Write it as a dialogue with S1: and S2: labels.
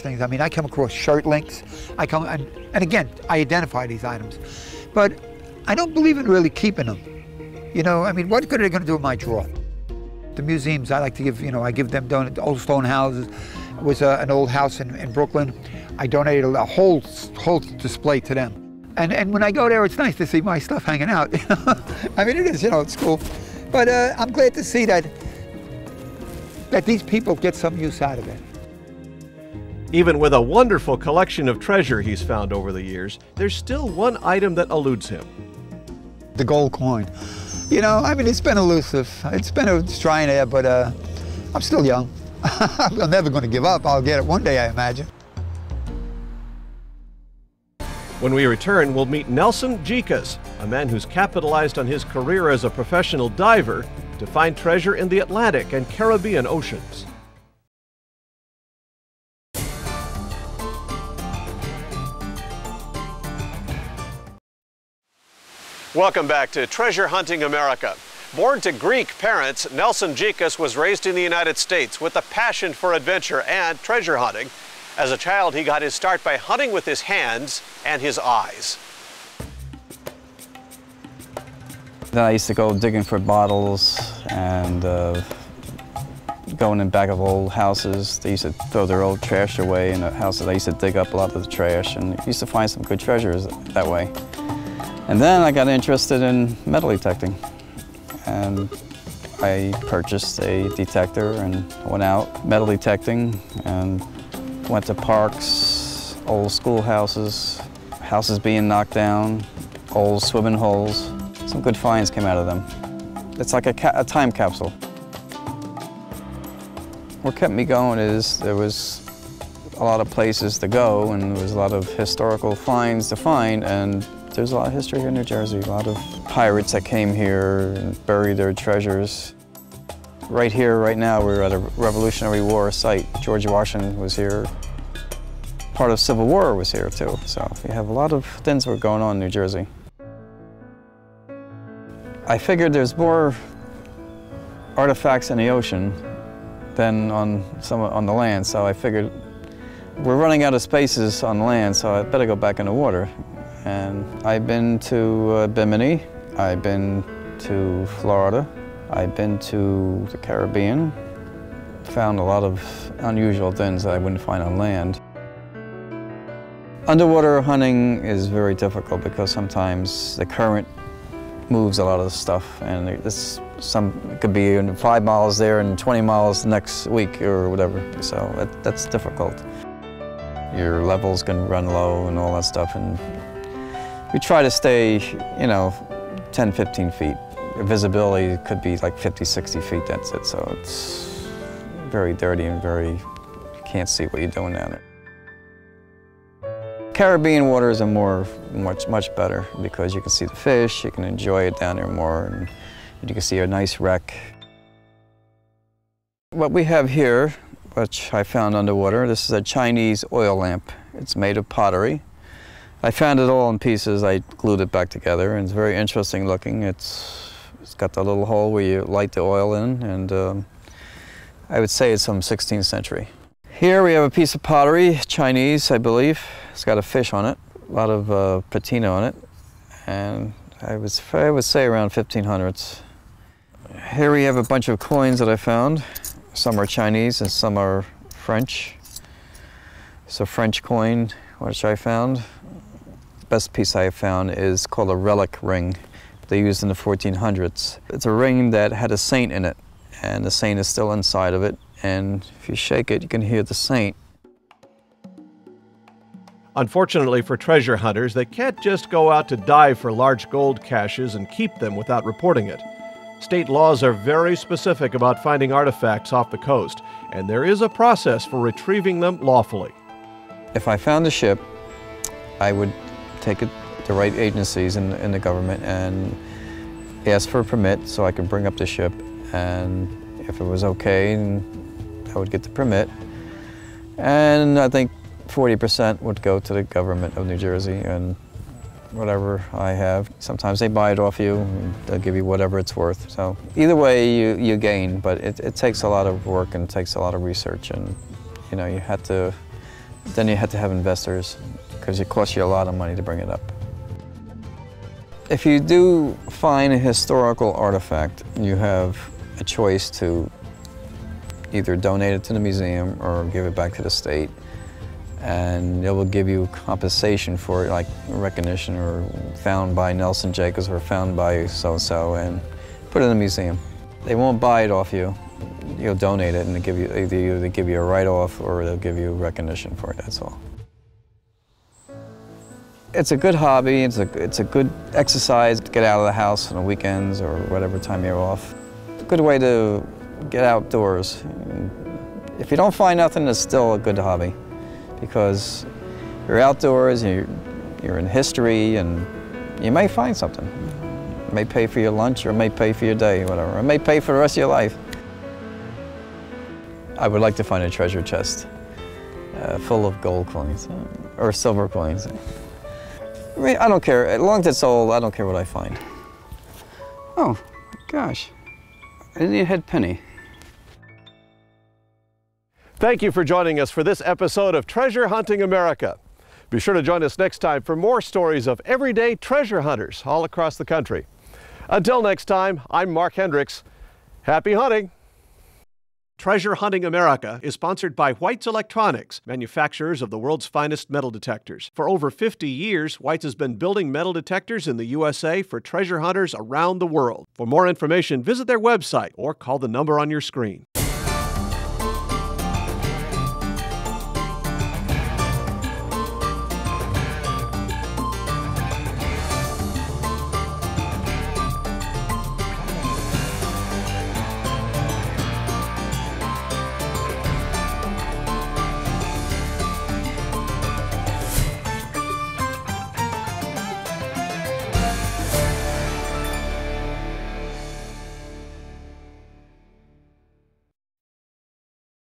S1: things. I mean, I come across shirt links. And again, I identify these items, but I don't believe in really keeping them. You know, I mean, what good are they going to do in my drawer? The museums, I like to give, I give them old stone houses. It was an old house in Brooklyn. I donated a whole display to them. And when I go there, it's nice to see my stuff hanging out. I mean, it is, it's cool. But I'm glad to see that these people get some use out of it.
S2: Even with a wonderful collection of treasure he's found over the years, there's still one item that eludes him.
S1: The gold coin. I mean, it's been elusive. It's been trying there, but I'm still young. I'm never going to give up. I'll get it one day, I imagine.
S2: When we return, we'll meet Nelson Jecas, a man who's capitalized on his career as a professional diver to find treasure in the Atlantic and Caribbean oceans. Welcome back to Treasure Hunting America. Born to Greek parents, Nelson Jecas was raised in the United States with a passion for adventure and treasure hunting. As a child, he got his start by hunting with his hands and his eyes.
S3: Then I used to go digging for bottles and going in back of old houses. They used to throw their old trash away in the houses. I used to dig up a lot of the trash and used to find some good treasures that way. And then I got interested in metal detecting, and I purchased a detector and went out metal detecting and went to parks, old schoolhouses, houses being knocked down, old swimming holes. Some good finds came out of them. It's like a time capsule. What kept me going is there was a lot of places to go and there was a lot of historical finds to find, and there's a lot of history here in New Jersey, a lot of pirates that came here and buried their treasures. Right here, right now, we're at a Revolutionary War site. George Washington was here. Part of Civil War was here too. So we have a lot of things that were going on in New Jersey. I figured there's more artifacts in the ocean than on the land, so I figured we're running out of spaces on land, so I better go back in the water. And I've been to Bimini, I've been to Florida, I've been to the Caribbean, found a lot of unusual things that I wouldn't find on land. Underwater hunting is very difficult because sometimes the current moves a lot of the stuff, and it could be 5 miles there and 20 miles next week or whatever, so that's difficult. Your levels can run low and all that stuff, and we try to stay, 10, 15 feet. Visibility could be like 50, 60 feet, that's it. So it's very dirty and you can't see what you're doing down there. Caribbean waters are much better because you can see the fish, you can enjoy it down there more, and you can see a nice wreck. What we have here, which I found underwater, this is a Chinese oil lamp. It's made of pottery. I found it all in pieces. I glued it back together, and it's very interesting looking. It's got the little hole where you light the oil in, and I would say it's from 16th century. Here we have a piece of pottery, Chinese, I believe. It's got a fish on it, a lot of patina on it, and I would say around 1500s. Here we have a bunch of coins that I found. Some are Chinese and some are French. It's a French coin, which I found. Best piece I found is called a relic ring. They used in the 1400s. It's a ring that had a saint in it, and the saint is still inside of it, and if you shake it, you can hear the saint.
S2: Unfortunately for treasure hunters, they can't just go out to dive for large gold caches and keep them without reporting it. State laws are very specific about finding artifacts off the coast, and there is a process for retrieving them lawfully.
S3: If I found a ship, I would take it to the right agencies in the government and ask for a permit so I could bring up the ship, and if it was okay, I would get the permit. And I think 40% would go to the government of New Jersey, and whatever I have. Sometimes they buy it off you, and they'll give you whatever it's worth. So either way you gain, but it takes a lot of work and takes a lot of research, and you have to Then you had to have investors because it costs you a lot of money to bring it up. If you do find a historical artifact, you have a choice to either donate it to the museum or give it back to the state, and they will give you compensation for it, like recognition or found by Nelson Jecas or found by so-and-so, and put it in the museum. They won't buy it off you. You'll donate it and they give you, either they give you a write-off or they'll give you recognition for it, that's all. It's a good hobby, it's a good exercise to get out of the house on the weekends or whatever time you're off. It's a good way to get outdoors. If you don't find nothing, it's still a good hobby because you're outdoors, you're in history, and you may find something. It may pay for your lunch or it may pay for your day, whatever. It may pay for the rest of your life. I would like to find a treasure chest full of gold coins or silver coins. I mean, I don't care. As long as it's old, I don't care what I find. Oh, my gosh. I didn't need a head penny.
S2: Thank you for joining us for this episode of Treasure Hunting America. Be sure to join us next time for more stories of everyday treasure hunters all across the country. Until next time, I'm Mark Hendricks. Happy hunting! Treasure Hunting America is sponsored by White's Electronics, manufacturers of the world's finest metal detectors. For over 50 years, White's has been building metal detectors in the USA for treasure hunters around the world. For more information, visit their website or call the number on your screen.